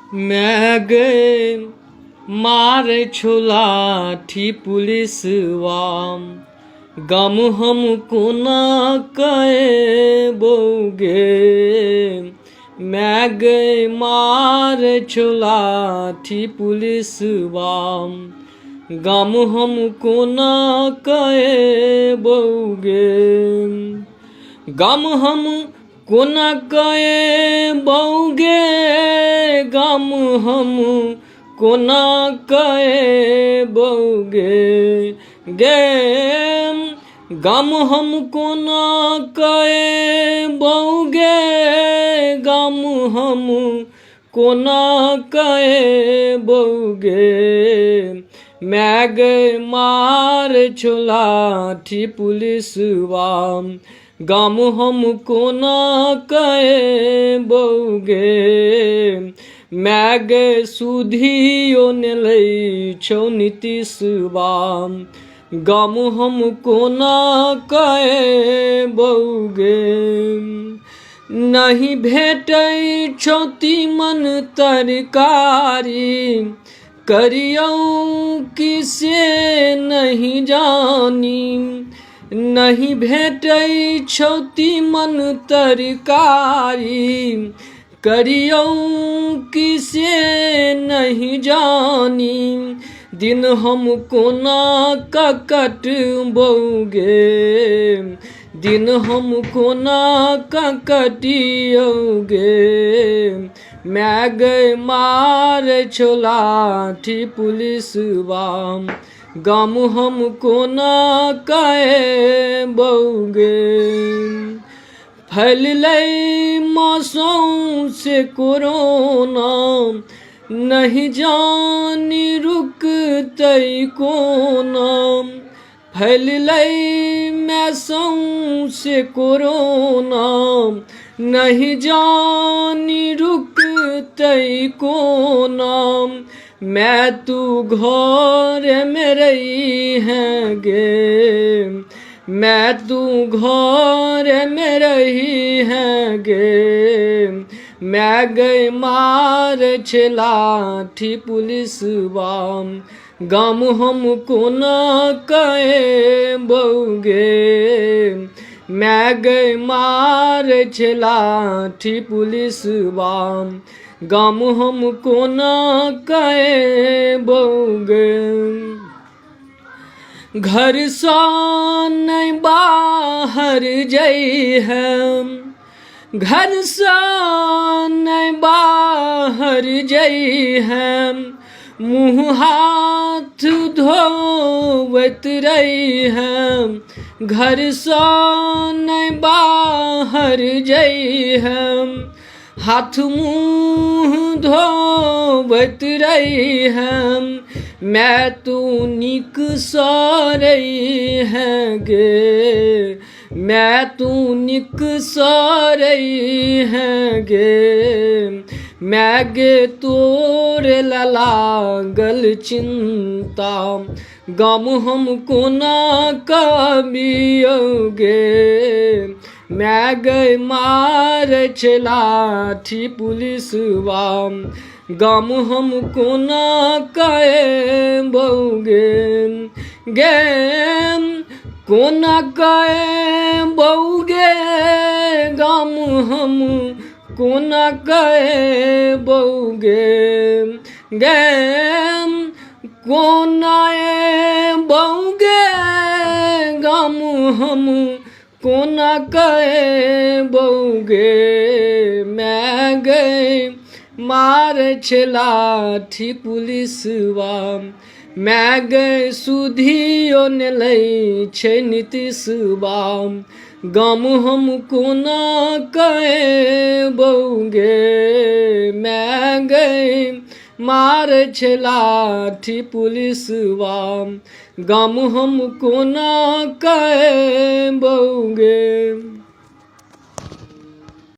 मैं गए मारे छोलाठी पुलिसवाम गम हमको ना कहे बोगे। मैं गए मारे छोलाठी पुलिसवाम गम हमको ना कहे बोगे। गम हम को न कहे बोगे, गम हम को न कहे बोगे गे। गम हम को न कहे बोगे, गम हम को न कहे बोगे। मैं गए मार छोलाठी पुलिसवाम गम हमको ना कहे बोगे। मैं गए सुधियो ने लई छो नीतीशवाम गम हमको ना कहे बोगे। नहीं भेटै छौ तीमन तरकारी करियौ किसे नहीं जानी। नहीं भेटै छौ तीमन तरकारी करियौ किसे नहीं जानी। दिन हमको ना ककट बोगे, दिन हमको ना ककटियोगे। मैं गए मार छोलाठी पुलिसवाम गम हमको ना कहे बोगे। फैल लई मौसम से कोरोना नहीं जानी रुकतई कोना। फैल लई मौसम से कोरोना नहीं जानी रुकतई कोना। मैं तू घर में रही है गे, मैं तू घर में रही है गे। मैं गई मार छोलाठी पुलिसवाम गम हमको ना कहे बोगे। मैं गई मार छोलाठी पुलिसवाम गम हमको ना कहे बोगे। घर सा नहीं बाहर जई है, घर सा नहीं बाहर जई है। मुँह हाथ धोवत रही है, घर सा नहीं बाहर जई है। हाथ मुँह धोवत रही है, मैं तू निक रही है गे। मैं तू निक रही है गे। मैं गे तोरे लागल चिंता गम हमको ना कबियोगे। मैं गए मार छोलाठी पुलिसवाम गम हमको ना कहे बोगे गे। को ना कहे बोगे, गम हम को ना कहे बोगे गे। को ना बोगे, गम हम को ना कहे बोगे। मैं गए मार छोलाठी पुलिसवाम मैं गए सुधियो ने लई छे नीतीशवाम गम हमको ना कहे बोगे। मैं गए मार छोलाठी पुलिसवाम गम हमको ना कहे बोगे।